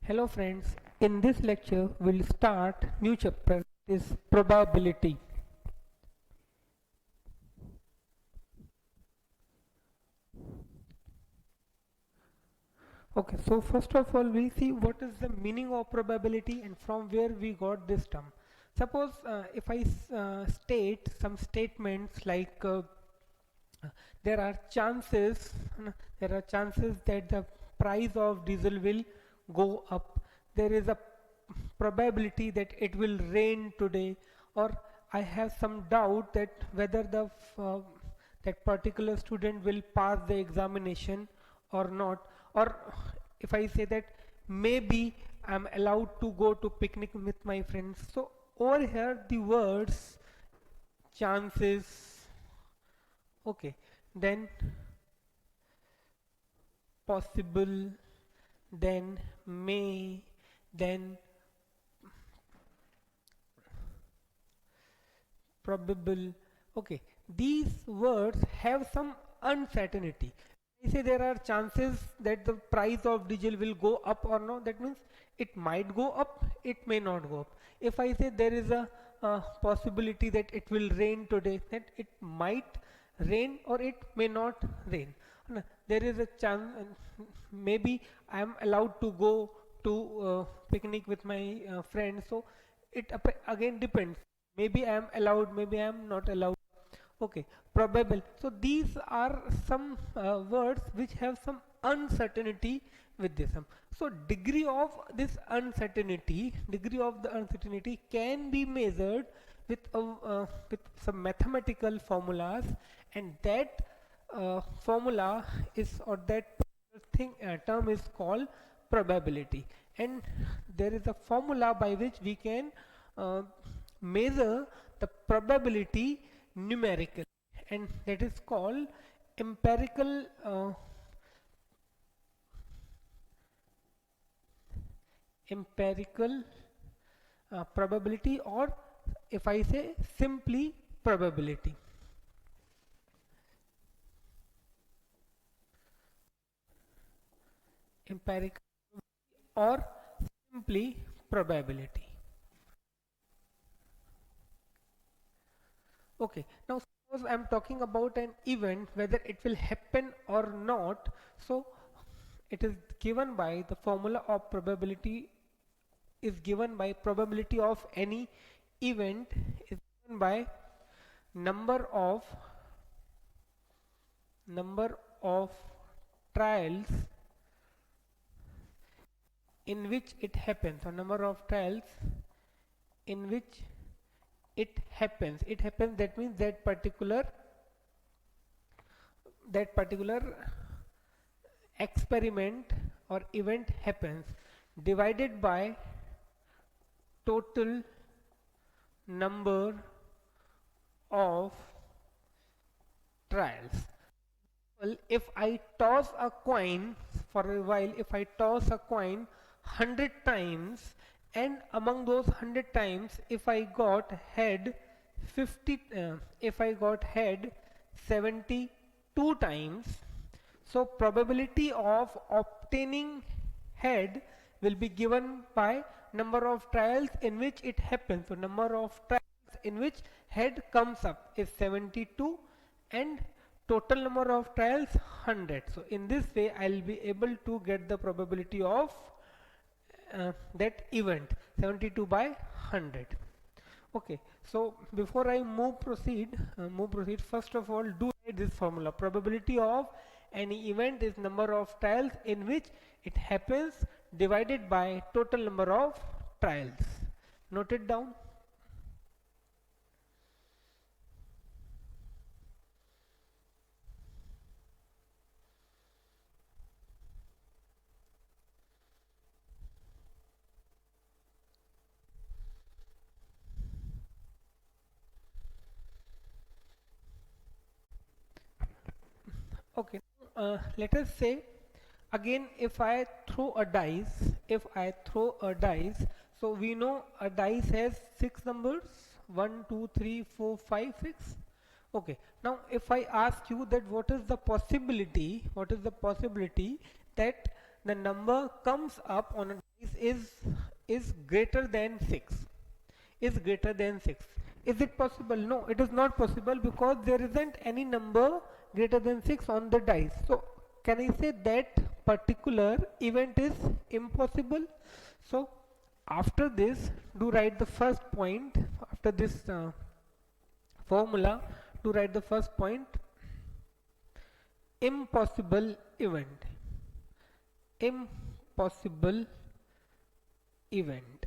Hello friends, in this lecture we'll start new chapter is probability. Okay, so first of all we'll see what is the meaning of probability and from where we got this term. Suppose if I state some statements like there are chances there are chances that the price of diesel will go up, there is a probability that it will rain today, or I have some doubt that whether that particular student will pass the examination or not, or if I say that maybe I'm allowed to go to picnic with my friends. So over here the words chances, okay, then possible, then may, then probable. Okay, these words have some uncertainty. I say there are chances that the price of diesel will go up or no, that means it might go up, it may not go up. If I say there is a possibility that it will rain today, that it might rain or it may not rain. There is a chance, maybe I am allowed to go to picnic with my friends. So it again depends. Maybe I am allowed, maybe I am not allowed. Okay, probable. So these are some words which have some uncertainty with this. So degree of the uncertainty can be measured with some mathematical formulas, and that formula is, or that thing term is called probability. And there is a formula by which we can uh, measure the probability numerically, and that is called empirical empirical probability, or if I say simply probability. Empirical or simply probability. Okay, now suppose I'm talking about an event, whether it will happen or not. So it is given by the formula of probability is given by probability of any event is given by number of number of trials in which it happens, or number of trials in which it happens, that means that particular experiment or event happens, divided by total number of trials. Well, if I toss a coin for a while, if I toss a coin 100 times, and among those 100 times, if I got head 50, if I got head 72 times, so probability of obtaining head will be given by number of trials in which it happens. So number of trials in which head comes up is 72, and total number of trials 100. So in this way I'll be able to get the probability of that event, 72 by 100. Okay, so before I move proceed, first of all do write this formula. Probability of any event is number of trials in which it happens, divided by total number of trials. Note it down. Okay, let us say again, if I throw a dice, so we know a dice has 6 numbers, 1 2 3 4 5 6. Okay, now if I ask you that what is the possibility that the number comes up on a dice is greater than 6, is greater than 6. Is it possible? No, it is not possible, because there isn't any number greater than 6 on the dice. So can I say that particular event is impossible? So after this, do write the first point. After this formula, to write the first point: impossible event, impossible event.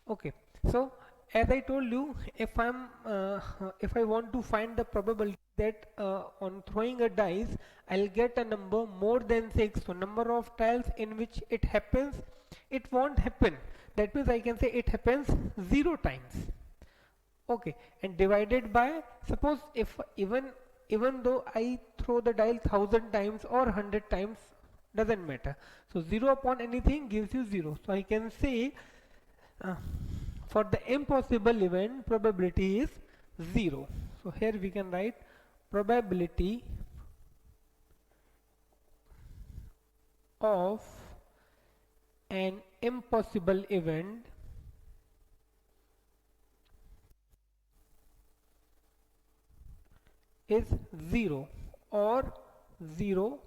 Okay, so as I told you, if I want to find the probability that on throwing a dice I'll get a number more than 6, so number of tiles in which it happens, it won't happen. That means I can say it happens 0 times. Okay, and divided by, suppose if even though I throw the dial 1000 times or 100 times, doesn't matter. So 0 upon anything gives you 0. So I can say uh, for the impossible event, probability is 0. So here we can write probability of an impossible event is 0 or 0%.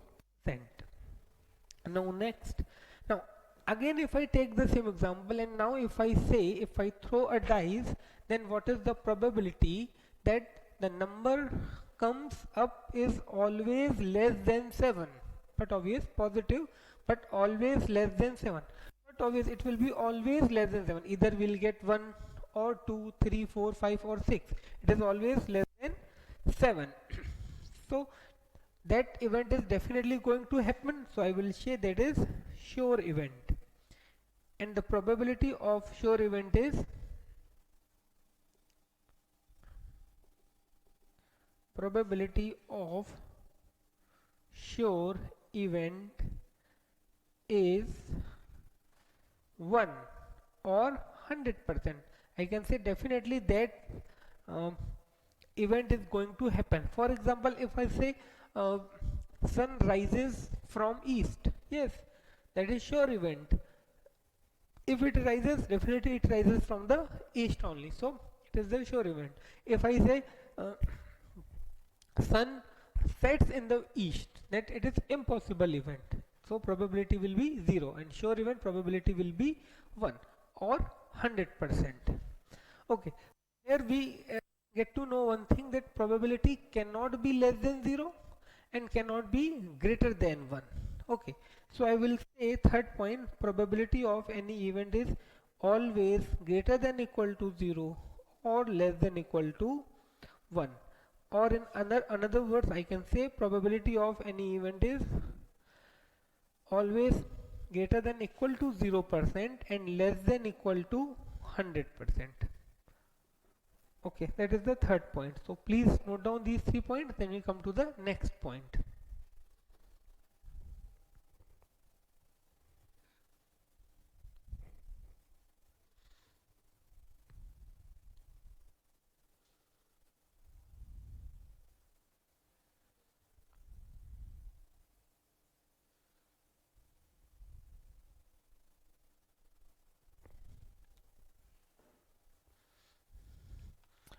Now next, now again if I take the same example, and now if I say, if I throw a dice, then what is the probability that the number comes up is always less than 7, but obvious positive, but always less than 7, but obvious it will be always less than 7, either we'll get 1 or 2, 3, 4, 5 or 6, it is always less than 7. So that event is definitely going to happen, so I will say that is sure event, and the probability of sure event is probability of sure event is 1 or 100%. I can say definitely that um, event is going to happen. For example, if I say uh, sun rises from east, yes, that is sure event. If it rises, definitely it rises from the east only, so it is the sure event. If I say uh, sun sets in the east, that it is impossible event, so probability will be 0, and sure event probability will be 1 or 100%. Okay, here we get to know one thing, that probability cannot be less than 0 and cannot be greater than 1. Okay, so I will say third point, probability of any event is always greater than equal to 0 or less than equal to 1, or in another words I can say probability of any event is always greater than equal to 0% and less than equal to 100%. Okay, that is the third point. So please note down these 3 points, then we come to the next point.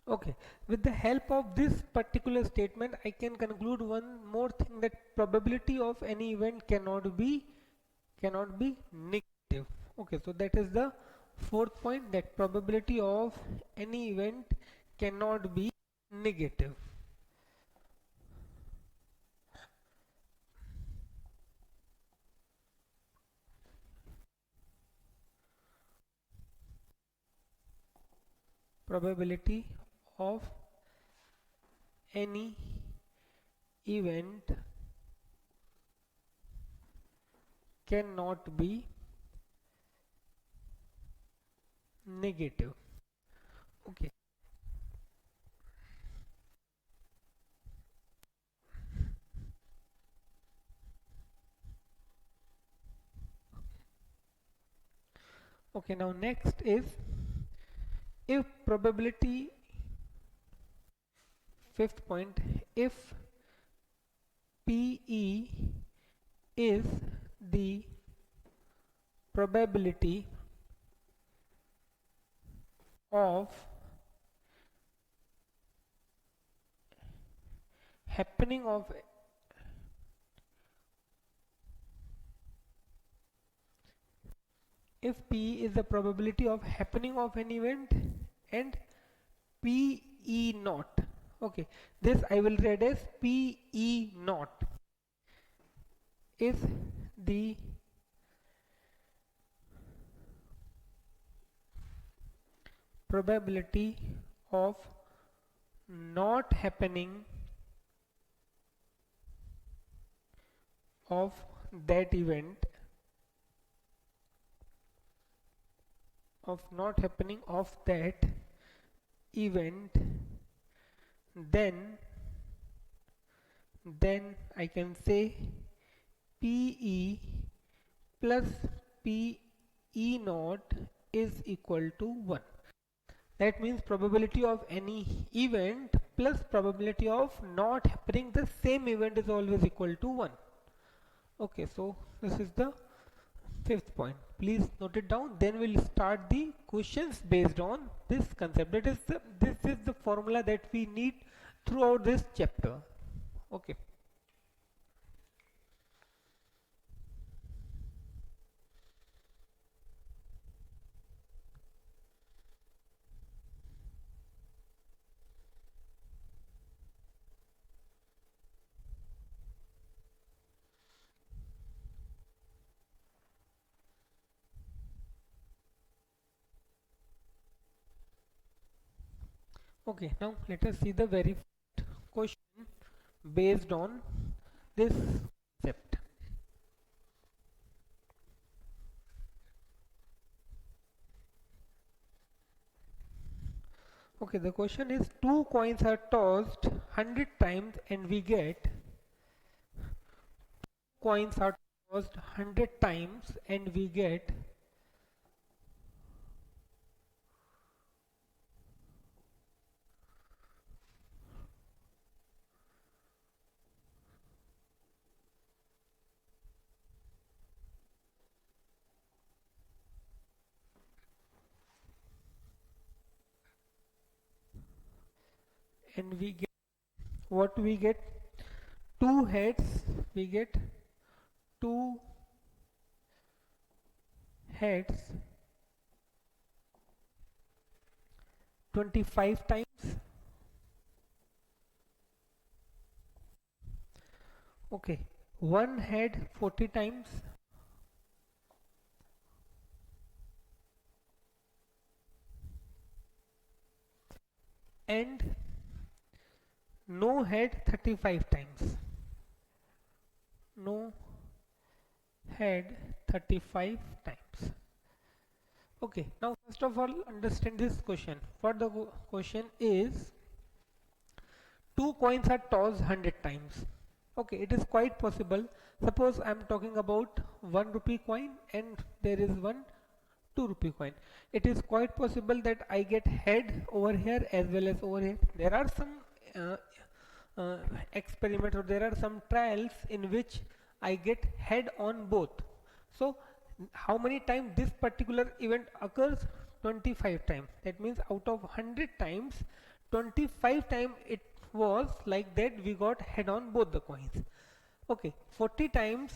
Okay, with the help of this particular statement, I can conclude one more thing, that probability of any event cannot be negative. Okay, so that is the fourth point, that probability of any event cannot be negative. Probability of any event cannot be negative. Okay, okay, now next is, if probability, fifth point, if PE is the probability of happening of if P is the probability of happening of an event and PE naught. Okay, this I will read as PE naught is the probability of not happening of that event, of not happening of that event, then I can say PE plus PE naught is equal to 1. That means probability of any event plus probability of not happening the same event is always equal to 1. Okay, so this is the fifth point. Please note it down. Then we'll start the questions based on this concept. This is the formula that we need throughout this chapter. Okay. Okay, now let us see the very first question based on this concept. Okay, the question is two coins are tossed 100 times and we get coins are tossed 100 times and we get what we get two heads, we get two heads 25 times. Okay, one head 40 times and no head 35 times. No head 35 times. Okay, now first of all understand this question. What the question is, two coins are tossed 100 times. Okay, it is quite possible. Suppose I am talking about 1 rupee coin and there is one 2 rupee coin. It is quite possible that I get head over here as well as over here. There are some uh, experiments or there are some trials in which I get head on both. So how many times this particular event occurs? 25 times. That means out of 100 times 25 times it was like that we got head on both the coins. Okay, 40 times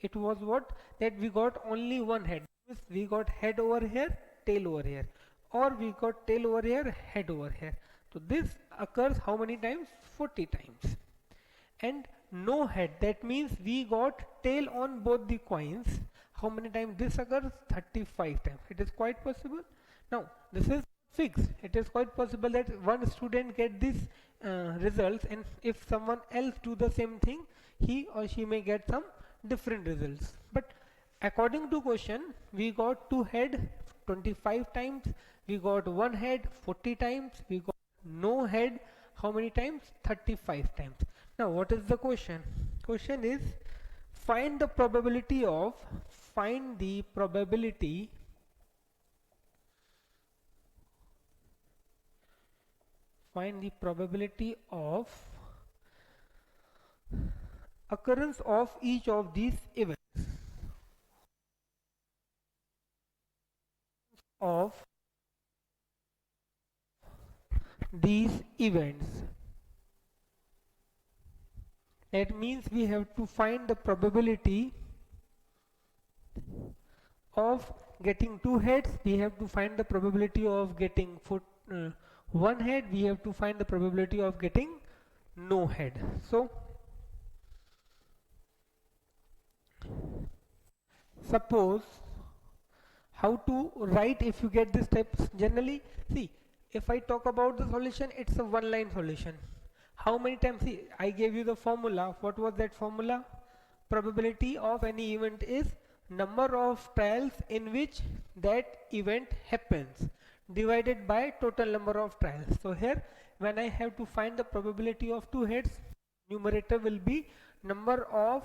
it was what, that we got only one head. We got head over here, tail over here, or we got tail over here, head over here. So this occurs how many times? 40 times. And no head, that means we got tail on both the coins. How many times this occurs? 35 times. It is quite possible. Now this is fixed. It is quite possible that one student get this results, and if someone else do the same thing, he or she may get some different results. But according to question, we got two head 25 times, we got one head 40 times, we got no head how many times? 35 times. Now what is the question? Question is find the probability of, find the probability of occurrence of each of these events. of these events. That means we have to find the probability of getting two heads, we have to find the probability of getting one head, we have to find the probability of getting no head. So suppose, how to write if you get this type? Generally, see, if I talk about the solution, it's a one line solution. How many times? See, I gave you the formula. What was that formula? Probability of any event is number of trials in which that event happens divided by total number of trials. So here, when I have to find the probability of two heads, numerator will be number of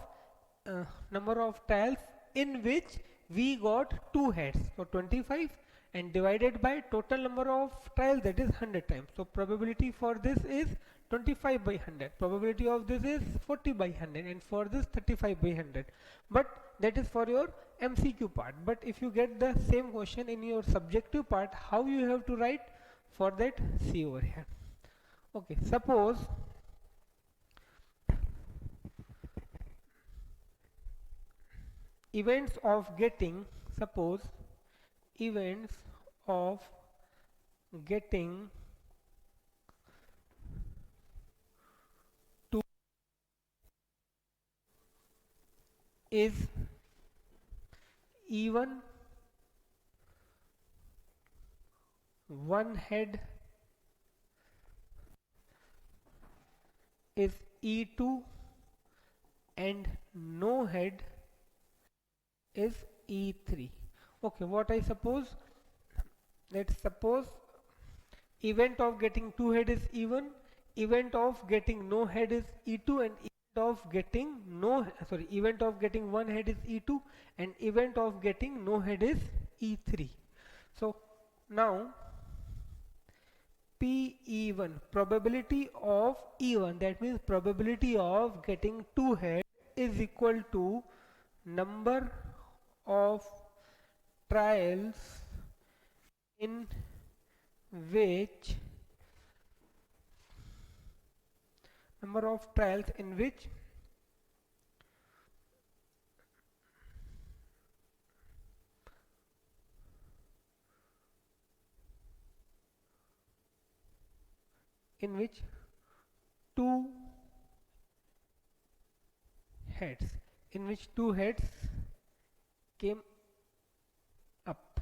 trials in which we got two heads, so 25, and divided by total number of trials, that is 100 times. So probability for this is 25 by 100, probability of this is 40 by 100, and for this 35 by 100. But that is for your MCQ part. But if you get the same question in your subjective part, how you have to write? For that, see over here. Okay, suppose events of getting, suppose events of getting two is even, one head is E2, and no head is E3. Okay, what I suppose? Let's suppose event of getting two head is E1, event of getting no head is E2, and event of getting one head is E2, and event of getting no head is E3. So now PE1, probability of E1, that means probability of getting two heads, is equal to number of trials in which number of trials in which two heads came up.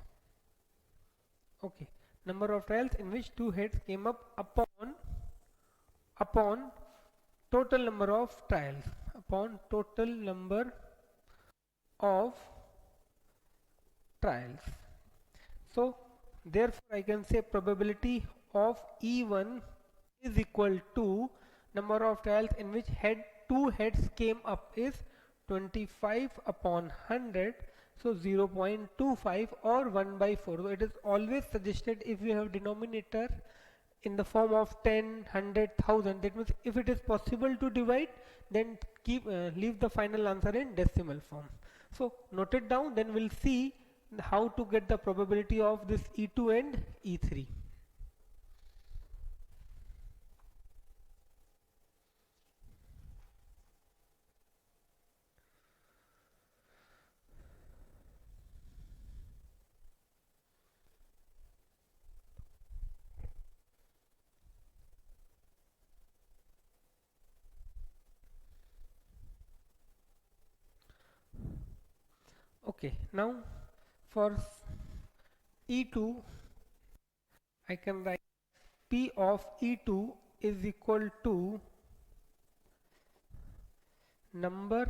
Okay, number of trials in which two heads came up upon total number of trials, upon total number of trials. So therefore I can say probability of E1 is equal to number of trials in which two heads came up is 25 upon 100, so 0.25 or 1 by 4. So it is always suggested, if you have denominator in the form of 10, 100, 1000, that means if it is possible to divide, then leave the final answer in decimal form. So note it down, then we'll see how to get the probability of this E2 and E3. Okay, now for E2 I can write P of E2 is equal to number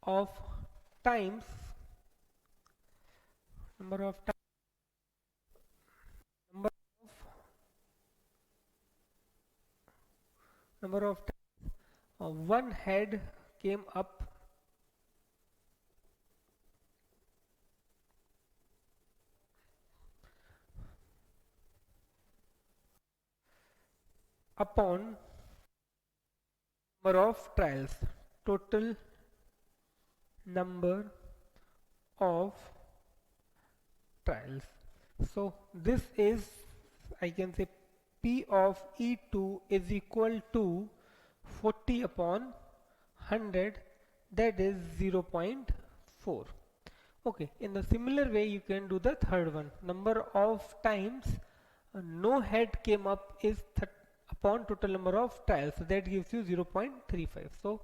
of times number of times one head came up upon number of trials, total number of trials. So this is, I can say, P of E2 is equal to 40 upon 100, that is 0.4. Okay, in the similar way you can do the third one. Number of times no head came up is upon total number of trials, so that gives you 0.35. So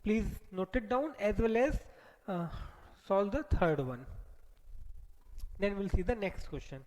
please note it down as well as uh, solve the third one. Then we'll see the next question.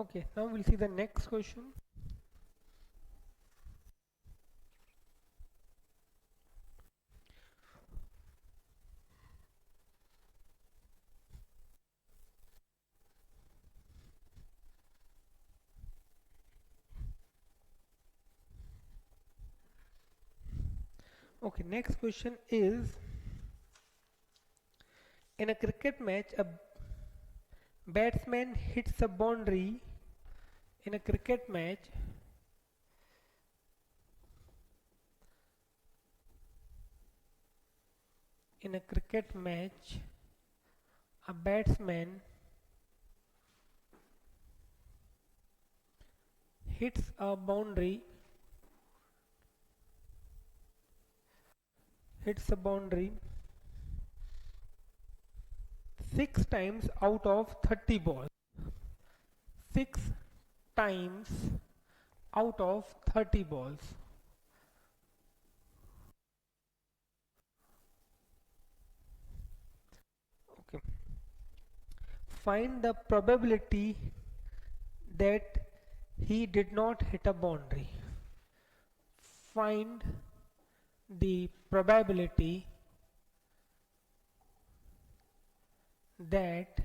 Okay, now we'll see the next question. Okay, next question is, in a cricket match a batsman hits a boundary. In a cricket match in a cricket match a batsman hits a boundary hits a boundary 6 times out of 30 balls. 6 times out of 30 balls. Okay. Find the probability that he did not hit a boundary. Find the probability that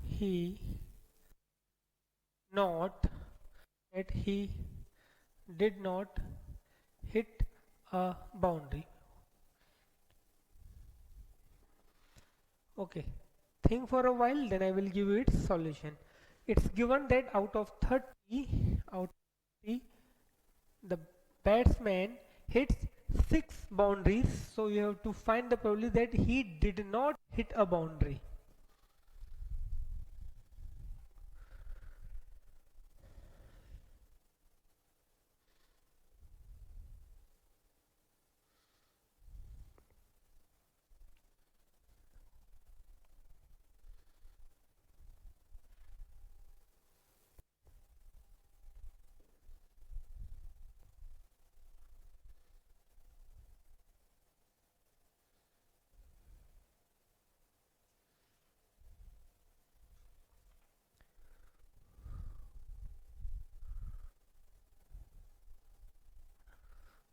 he not that he did not hit a boundary. Okay, think for a while, then I will give you its solution. It's given that out of 30, the batsman hits 6 boundaries, so you have to find the probability that he did not hit a boundary.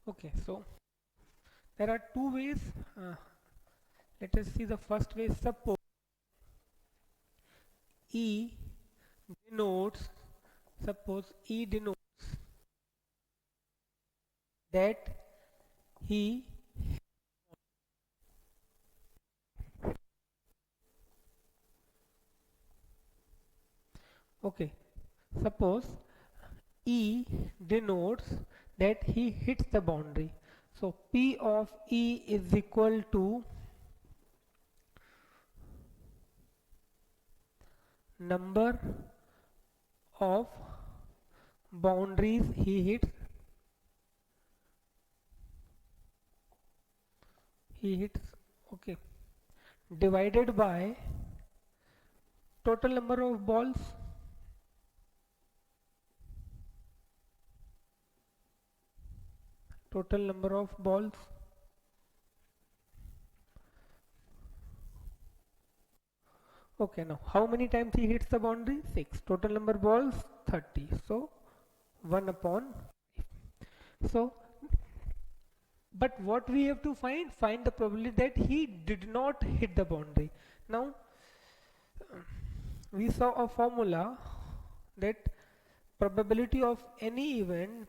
Okay, so there are two ways. Let us see the first way. E denotes suppose E denotes that he okay, suppose E denotes that he hits the boundary, so P of E is equal to number of boundaries he hits, okay, divided by total number of balls. Total number of balls. Okay, now how many times he hits the boundary? 6. Total number balls 30. So 1 upon 5. So, but what we have to find the probability that he did not hit the boundary. Now we saw a formula that probability of any event,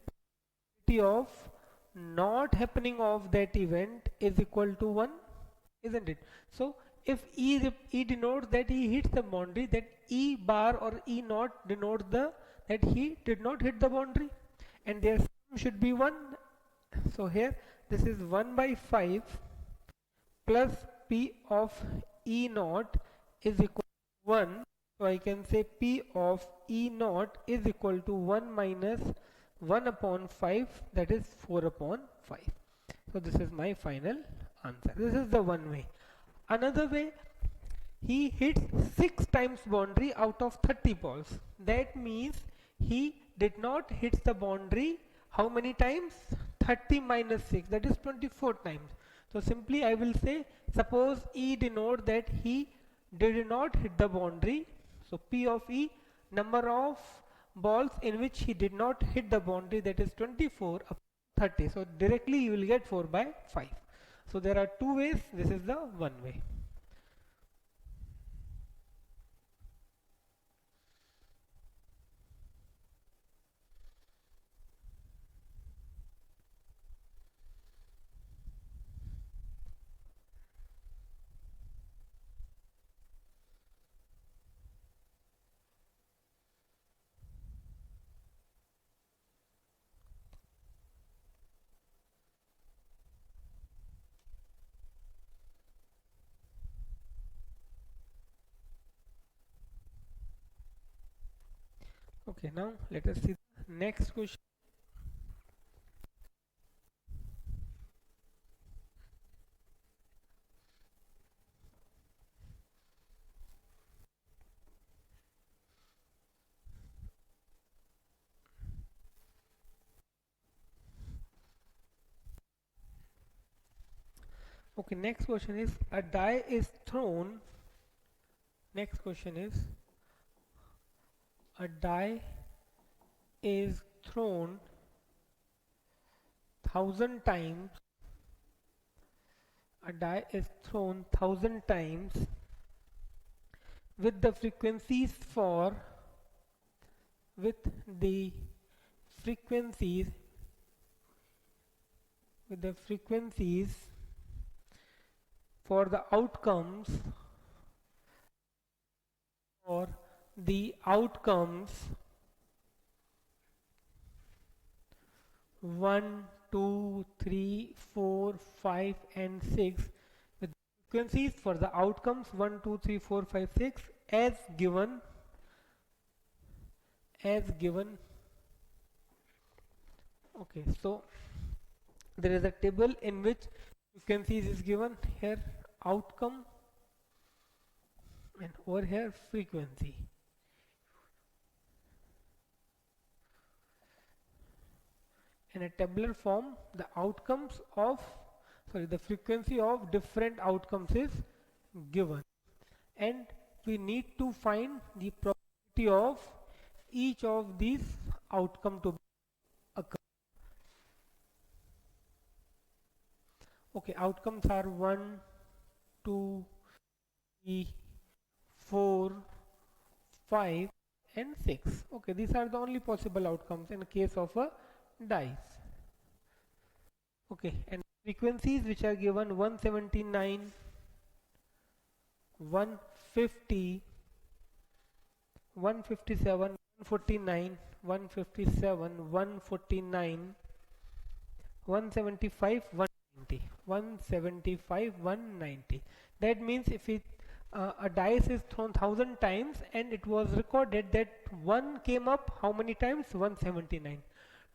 probability of not happening of that event is equal to 1, isn't it? So if E denotes that he hits the boundary, that E bar or E naught denotes that he did not hit the boundary, and their sum should be 1. So here this is 1 by 5 plus P of E naught is equal to 1. So I can say P of E naught is equal to 1 minus 1 upon 5, that is 4 upon 5. So this is my final answer. This is the one way. Another way, he hits 6 times boundary out of 30 balls. That means he did not hit the boundary how many times? 30 minus 6, that is 24 times. So simply I will say, suppose E denote that he did not hit the boundary. So P of E, number of balls in which he did not hit the boundary, that is 24 upon 30. So directly you will get 4 by 5. So there are two ways. This is the one way. Okay, now let us see the next question. Okay, next question is a die is thrown. Next question is a die is thrown 1,000 times. A die is thrown 1,000 times with the frequencies for with the frequencies with the frequencies for the outcomes or the outcomes 1, 2, 3, 4, 5 and 6 with frequencies for the outcomes 1, 2, 3, 4, 5, 6 as given. Okay, so there is a table in which frequencies is given here, outcome, and over here frequency. In a tabular form, the outcomes of the frequency of different outcomes is given, and we need to find the probability of each of these outcome to occur. Okay, outcomes are 1, 2, 3, 4, 5 and 6. Okay, these are the only possible outcomes in case of a dice. Okay, and frequencies which are given 179, 150, 157, 149, 157, 149, 175, 190, 175, 190. That means if a dice is thrown 1,000 times and it was recorded that 1 came up how many times? 179.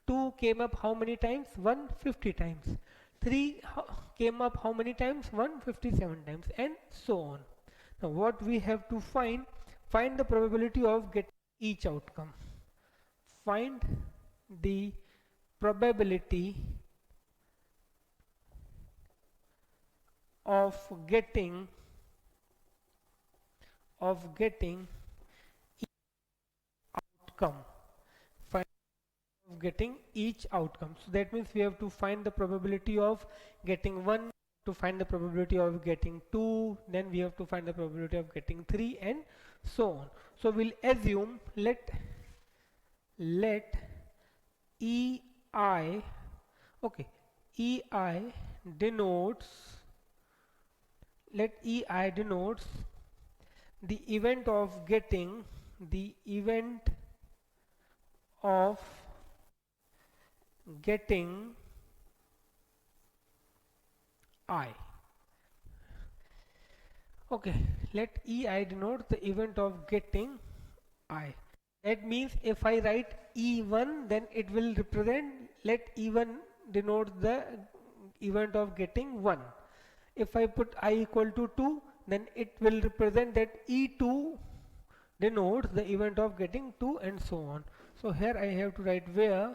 2 came up how many times? 150 times. 3 came up how many times? 157 times, and so on. Now what we have to find the probability of getting each outcome. Find the probability of getting of getting outcome. Find of getting each outcome. So that means we have to find the probability of getting 1, to find the probability of getting 2, then we have to find the probability of getting 3, and so on. So we'll assume let EI, okay, EI denotes, let EI denotes the event of getting, the event of getting I. Okay, let EI denote the event of getting I. That means if I write E1, then it will represent, let E1 denote the event of getting 1. If I put I equal to 2, then it will represent that E2 denotes the event of getting 2, and so on. So here I have to write where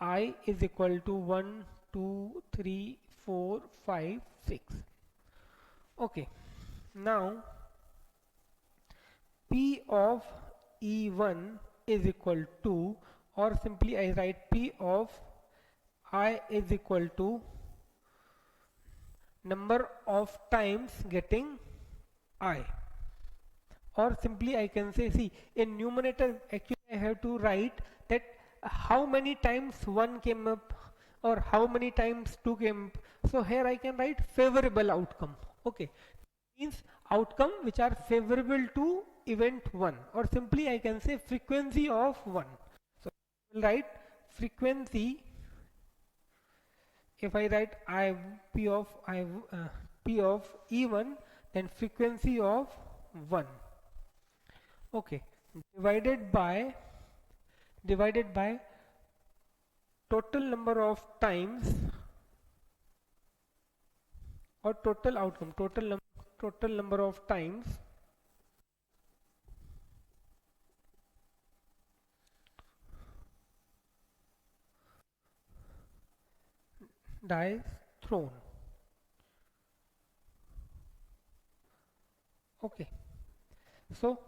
I is equal to 1, 2, 3, 4, 5, 6. Okay, now P of E1 is equal to, or simply I write P of I is equal to number of times getting I, or simply I can say, see, in numerator actually I have to write that how many times 1 came up or how many times 2 came up. So here I can write favorable outcome. Okay, means outcome which are favorable to event 1, or simply I can say frequency of 1. So I will write frequency. If I write P of E1, then frequency of 1. Okay, divided by total number of times, or total outcome, total number of times dice thrown. Okay, so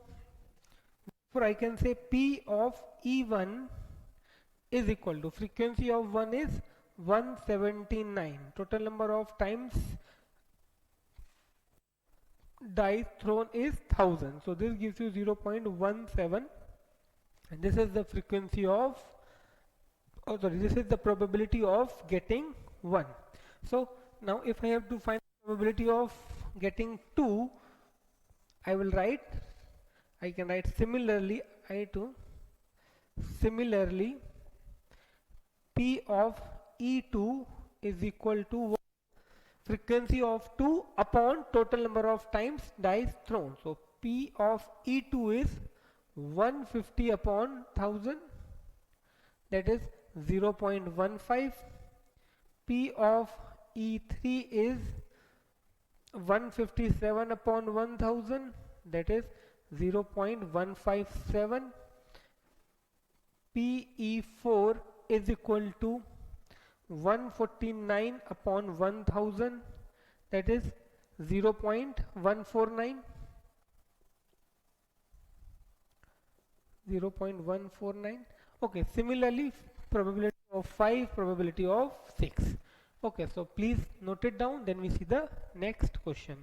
for I can say P of E1 is equal to frequency of 1 is 179, total number of times dice thrown is 1000, so this gives you 0.17, and this is the frequency of, oh sorry, this is the probability of getting 1. So now if I have to find the probability of getting 2, I will write, I can write similarly similarly P of E2 is equal to frequency of 2 upon total number of times dice thrown. So P of E2 is 150 upon 1000, that is 0.15. P of E3 is 157 upon 1000, that is 0.157. PE4 is equal to 149 upon 1000, that is 0.149. 0.149. Okay, similarly probability of 5, probability of 6. Okay, so please note it down, then we see the next question.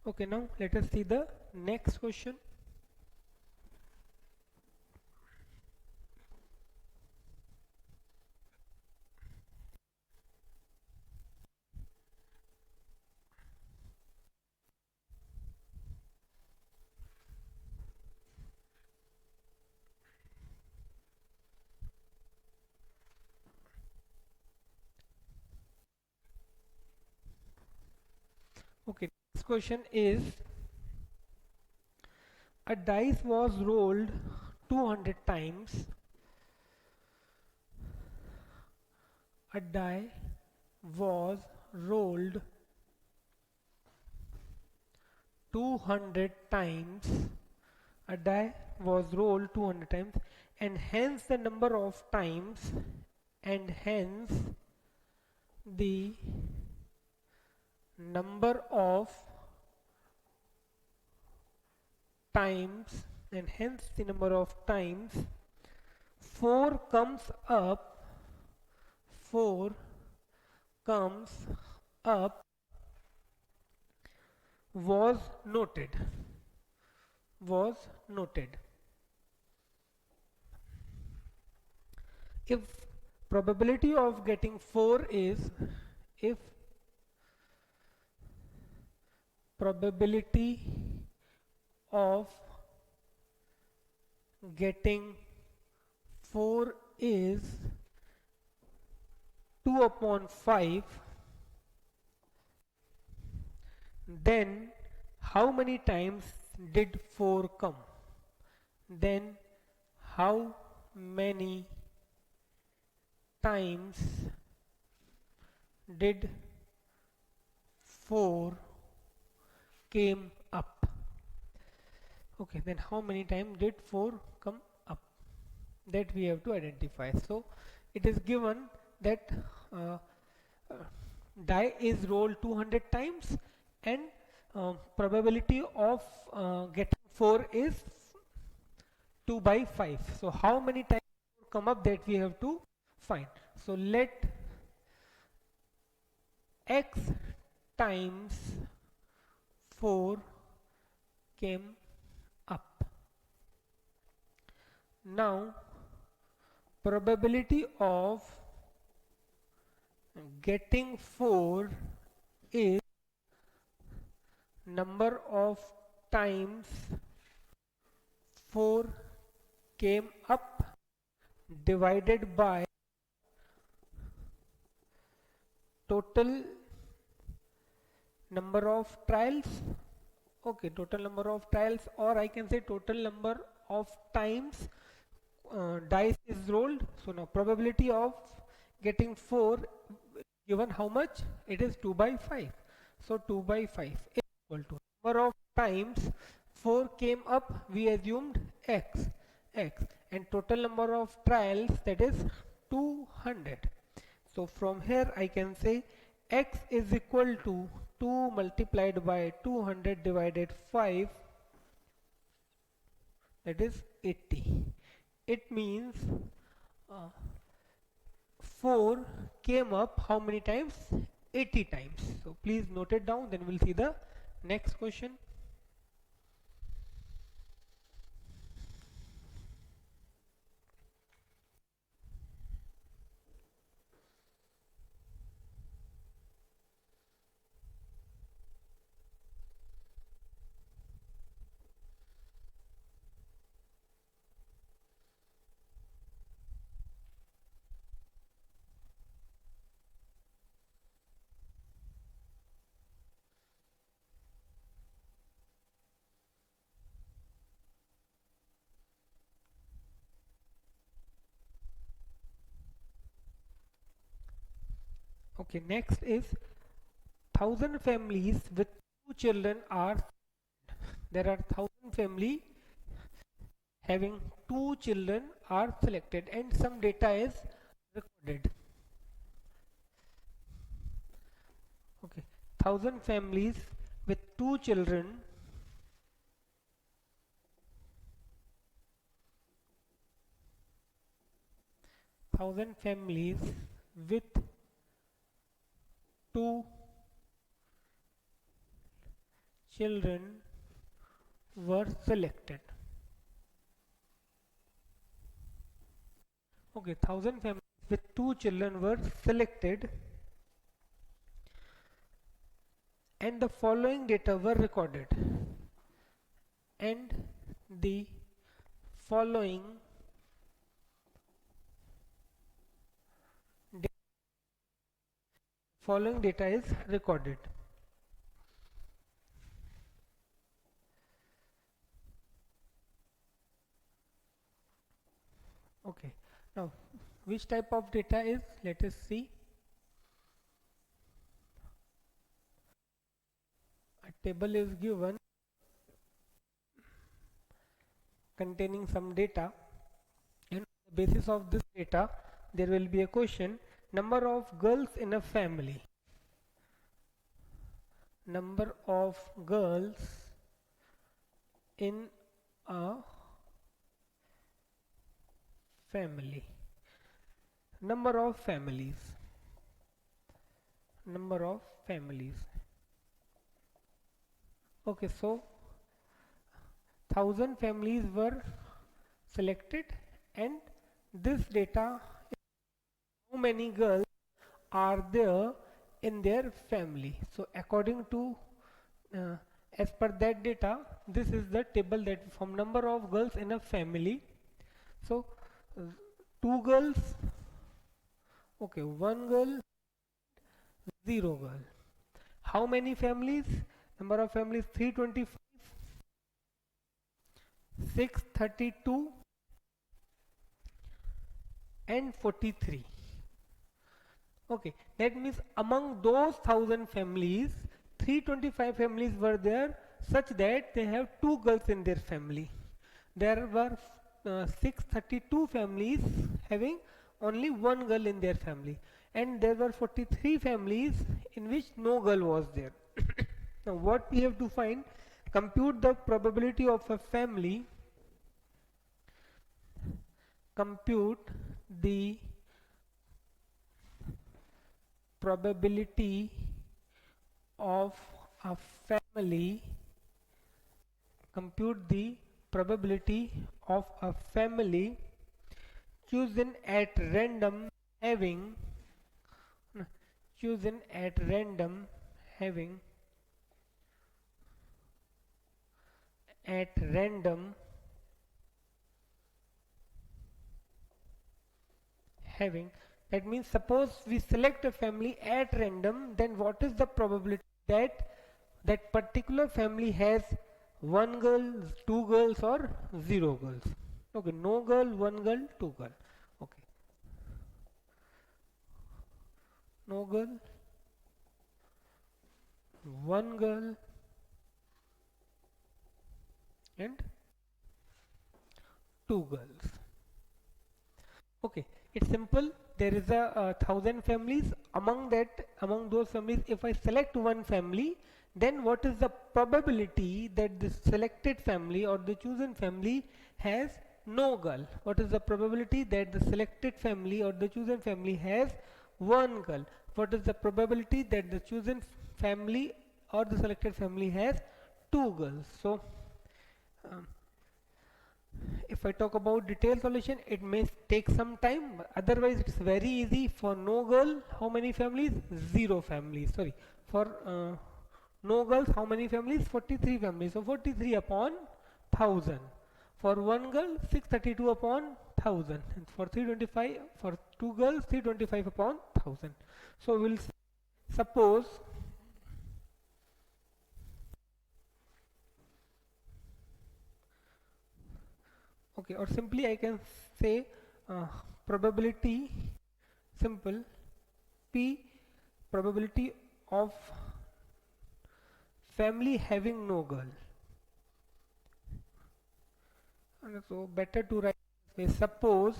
Okay, now let us see the next question. Okay, next question is, a dice was rolled 200 times. A die was rolled 200 times. A die was rolled 200 times, and hence the number of times, and hence the number of times, and hence the number of times 4 comes up, 4 comes up was noted, was noted. If probability of getting 4 is, if probability of getting 4 is 2 upon 5, then how many times did 4 come? Then how many times did 4 came up? Okay, then how many times did 4 come up? That we have to identify. So it is given that uh, uh, die is rolled 200 times, and probability of getting 4 is 2 by 5. So how many times come up, that we have to find. So let x times 4 came up. Now probability of getting 4 is number of times 4 came up divided by total number of trials. Okay, total number of trials, or I can say total number of times dice is rolled. So now probability of getting 4 given how much? It is 2 by 5. So 2 by 5 is equal to number of times 4 came up, we assumed x, and total number of trials, that is 200. So from here I can say x is equal to 2 multiplied by 200 divided 5, that is 80. It means uh, 4 came up how many times? 80 times. So please note it down, then we'll see the next question. Okay, next is 1000 families with 2 children are, there are 1000 family having 2 children are selected, and some data is recorded. Okay, 1000 families with 2 children, 1000 families with 2 children were selected. Okay, 1000 families with 2 children were selected, and the following data were recorded, and the following following data is recorded. Okay, now which type of data is, let us see. A table is given containing some data, and on the basis of this data there will be a question: number of girls in a family, number of girls in a family, number of families, number of families. Okay, so 1000 families were selected, and this data, how many girls are there in their family. So according to uh, as per that data, this is the table that from number of girls in a family. So uh, two girls, okay, one girl, zero girl. How many families? Number of families 325, 632 and 43. Okay, that means among those 1000 families, 325 families were there such that they have two girls in their family. There were 632 families having only one girl in their family, and there were 43 families in which no girl was there. Now what we have to find, compute the probability of a family, compute the probability of a family, compute the probability of a family chosen at random having, chosen at random having, at random having. That means suppose we select a family at random, then what is the probability that that particular family has one girl, two girls, or zero girls? Okay, no girl, one girl, two girl. Okay, no girl, one girl, and two girls. Okay, it's simple. There is a 1000 families. Among that, among those families, if I select one family, then what is the probability that the selected family or the chosen family has no girl? What is the probability that the selected family or the chosen family has one girl? What is the probability that the chosen family or the selected family has two girls? So um, if I talk about detailed solution, it may take some time. Otherwise, it's very easy. For no girl, how many families? Zero families. Sorry. For no girls, how many families? 43 families. So 43 upon 1000. For one girl, 632 upon 1000. And for 325, for two girls, 325 upon 1000. So we'll suppose, okay, or simply I can say probability, simple, P, probability of family having no girl. And so better to write this way. Suppose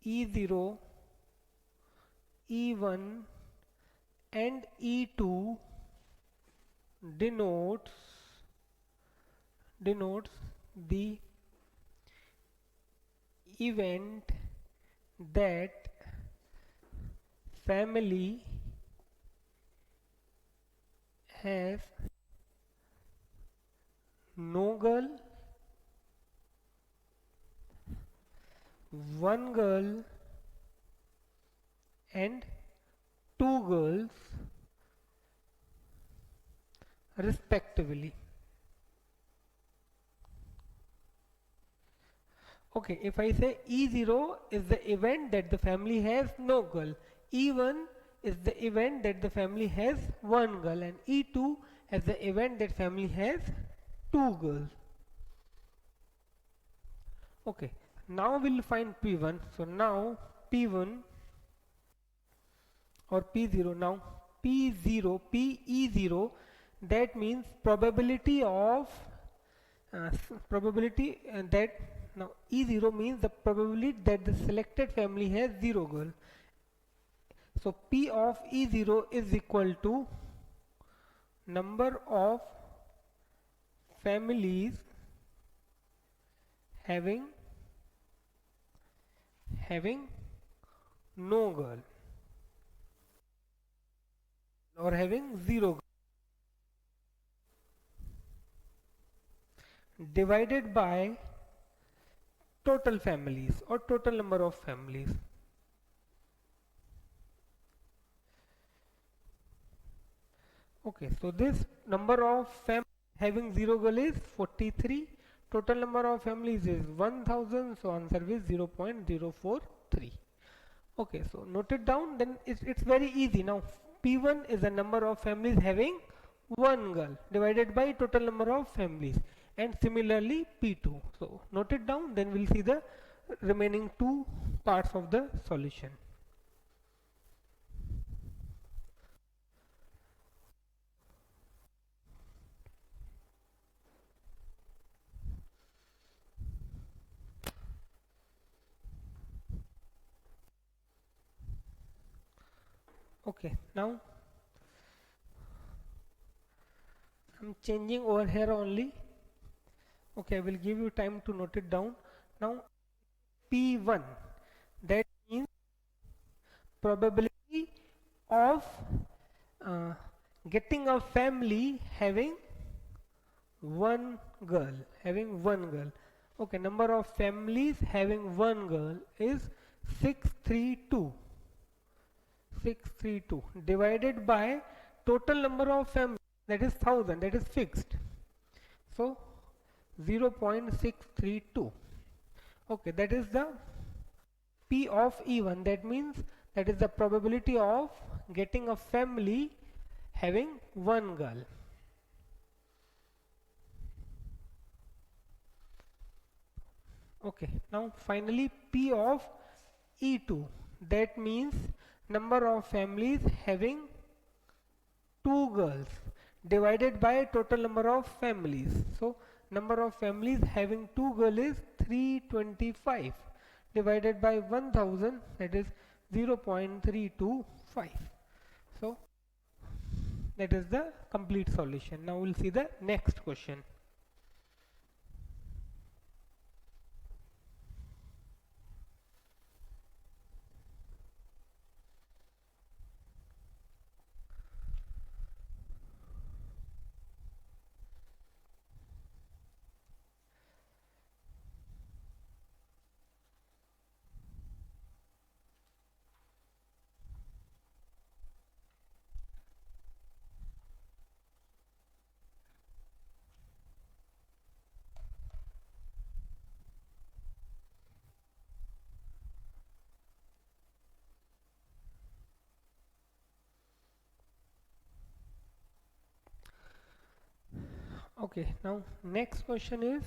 E0, E1 and E2 denotes the event that family has no girl, one girl, and two girls respectively. Okay, if I say E0 is the event that the family has no girl, E1 is the event that the family has one girl, and E2 is the event that family has two girls. Okay, now we'll find P1. So now P1 or P0, now P0, PE0, that means probability of probability that now E0 means the probability that the selected family has 0 girl. So P of E0 is equal to number of families having no girl or having 0 girl divided by total families or total number of families. Okay, so this number of families having 0 girl is 43. Total number of families is 1000. So answer is 0.043. Okay, so note it down. Then it's very easy. Now P1 is the number of families having 1 girl divided by total number of families, and similarly P2. So note it down. Then we'll see the remaining two parts of the solution. Okay, now I'm changing over here only. Okay, I will give you time to note it down. Now P1, that means probability of uh, getting a family having one girl. Okay, number of families having one girl is 632 divided by total number of families, that is 1000, that is fixed. So 0.632. Okay, that is the P of E1. That means that is the probability of getting a family having one girl. Okay, now finally P of E2. That means number of families having two girls divided by total number of families. So number of families having two girls is 325 divided by 1000, that is 0.325. So that is the complete solution. Now we'll see the next question. Okay, now next question is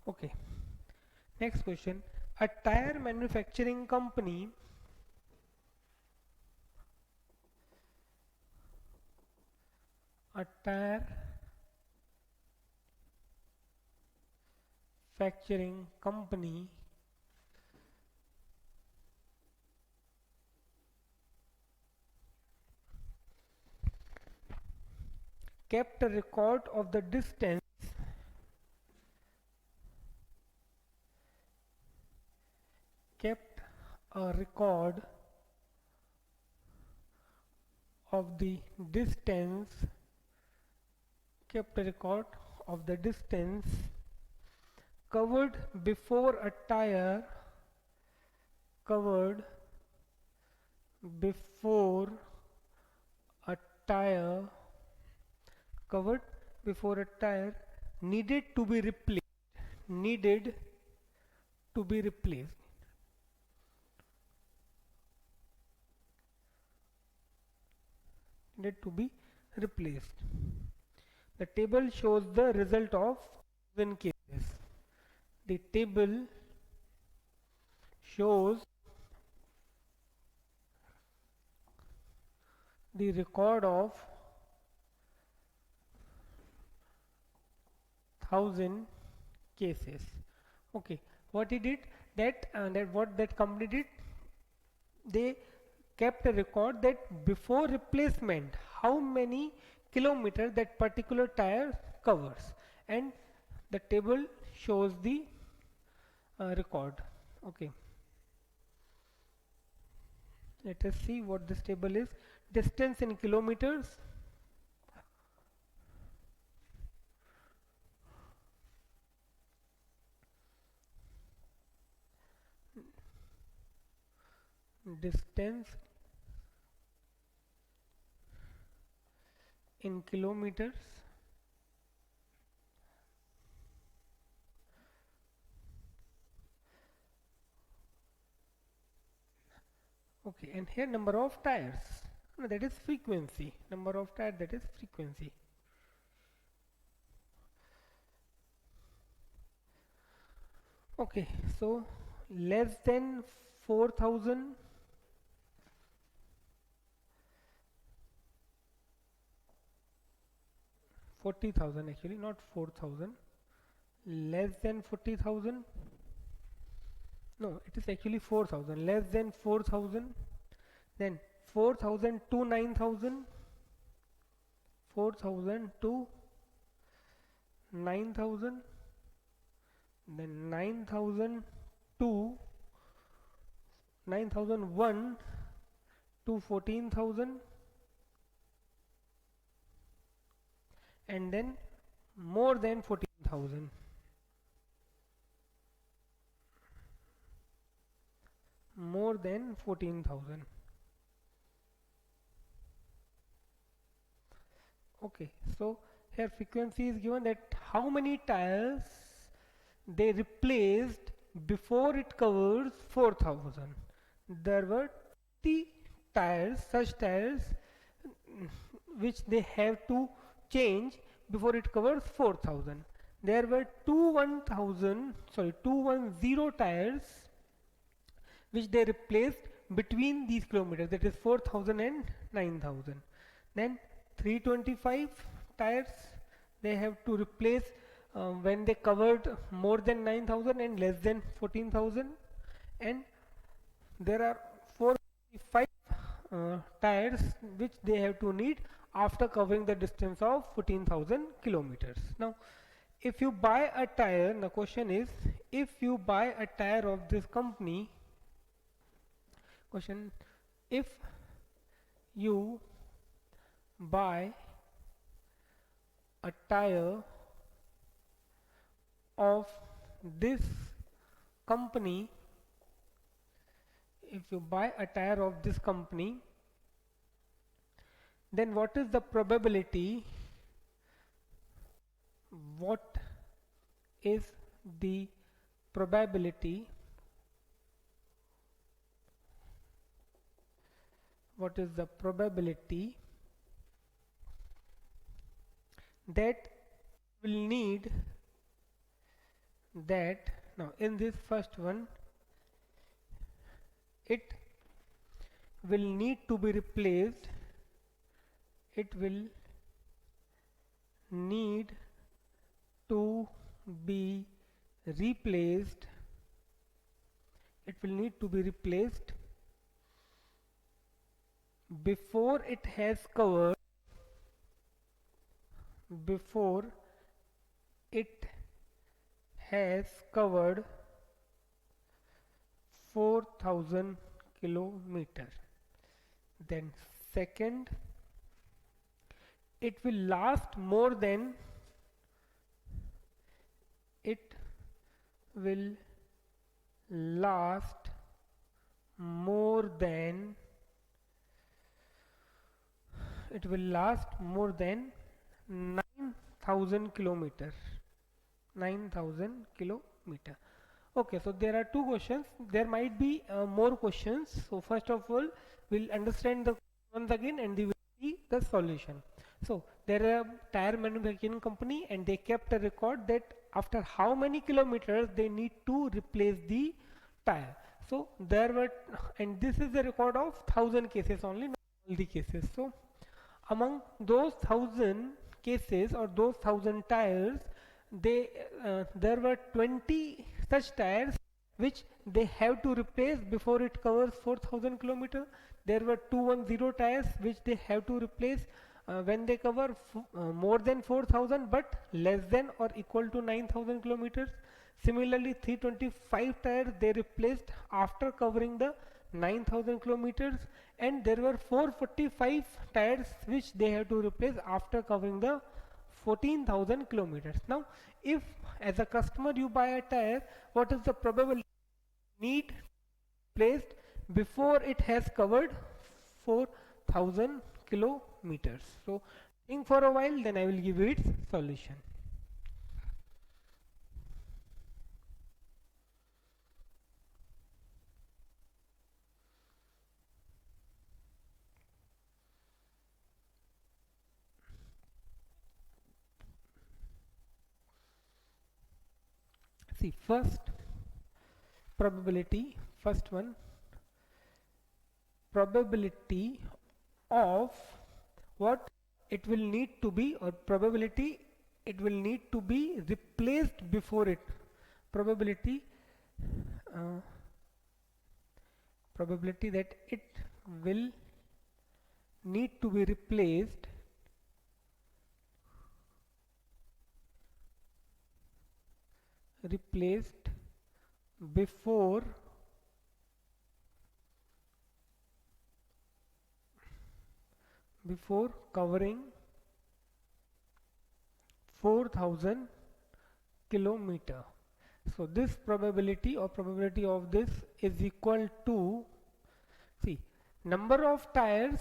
okay. Next question. A tire manufacturing company a tire manufacturing company kept a record of the distance kept a record of the distance kept a record of the distance covered before a tire covered before a tire covered before a tire needed to be replaced, needed to be replaced. Needed to be replaced. The table shows the result of 1000 cases. The table shows the record of 1000 cases. Okay, what he did, that what that company did, they kept a record that before replacement how many kilometers that particular tire covers, and the table shows the record. Okay, let us see what this table is. Distance in kilometers, distance in kilometers. Okay, and here number of tires, no, that is frequency, number of tires, that is frequency. Okay, so less than 4000, 40,000 actually, not 4000, less than 40,000, no, it is actually 4000, less than 4000, then 4000 to 9000, 4000 to 9000, then 9000 to 9001 to 14,000, and then more than 14,000. More than 14,000. Okay, so here frequency is given that how many tires they replaced before it covers 4,000. There were 30 tires, such tires which they have to change before it covers 4,000. There were 210 tires which they replaced between these kilometers, that is 4,000 and 9,000. Then 325 tires they have to replace when they covered more than 9,000 and less than 14,000, and there are 455 tires which they have to need after covering the distance of 14,000 kilometers. Now if you buy a tire, the question is, if you buy a tire of this company, question, if you buy a tire of this company, if you buy a tire of this company, then what is the probability, what is the probability, what is the probability that will need that, now in this first one, it will need to be replaced, it will need to be replaced, it will need to be replaced before it has covered, before it has covered 4,000 kilometer. Then second, it will last more than, it will last more than it will last more than 9,000 kilometers. 9,000 kilometer. Okay, so there are two questions. There might be more questions. So first of all, we'll understand the once again and we will see the solution. So there are a tire manufacturing company and they kept a record that after how many kilometers they need to replace the tire. So there were, and this is the record of 1,000 cases only, not all the cases. So among those 1,000 cases or those 1,000 tires, they there were 20 such tires which they have to replace before it covers 4,000 kilometer. There were 210 tires which they have to replace when they cover more than 4,000 but less than or equal to 9,000 kilometers. Similarly, 325 tires they replaced after covering the 9,000 kilometers, and there were 445 tires which they have to replace after covering the 14,000 kilometers. Now, if as a customer you buy a tire, what is the probability need placed before it has covered 4,000 kilometers? So, think for a while, then I will give you its solution. See, first probability, first one, probability of what it will need to be, or probability it will need to be replaced before it, probability probability that it will need to be replaced before covering 4,000 kilometer. So this probability or probability of this is equal to, see, number of tires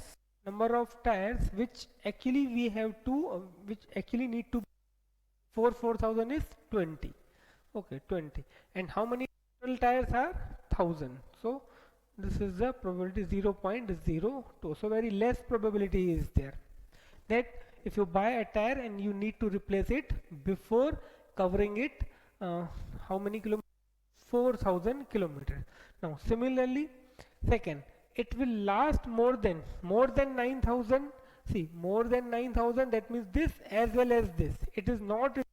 which actually we have to which actually need to for 4,000 is 20. Okay, 20. And how many total tires are? 1,000. So this is the probability 0.02. So very less probability is there that if you buy a tire and you need to replace it before covering it how many kilometers? 4,000 kilometers. Now similarly, second, it will last more than 9,000. See, more than 9,000, that means this as well as this. It is not more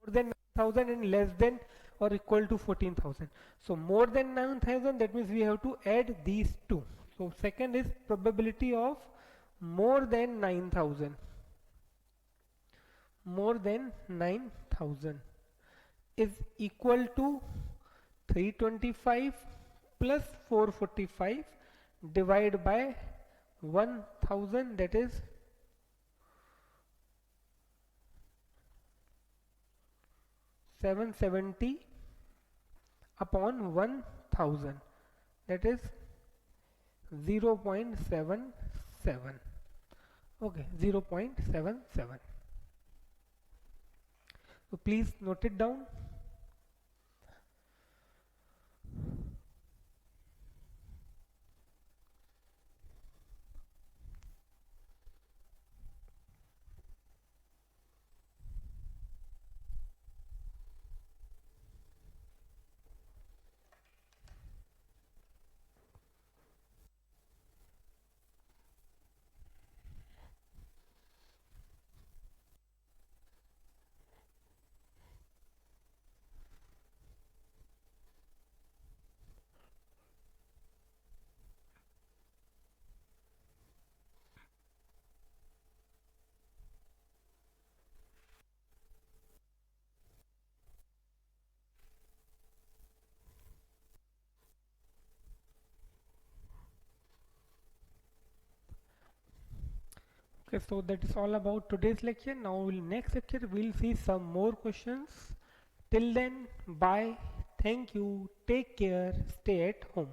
than 9,000 and less than or equal to 14,000. So more than 9,000, that means we have to add these two. So second is probability of more than 9,000. More than 9,000 is equal to 325 plus 445 divided by 1,000, that is 770 upon 1,000, that is 0.77. Okay, 0.77. So please note it down. Okay, so that is all about today's lecture. Now next lecture we'll see some more questions. Till then, bye, thank you, take care, stay at home.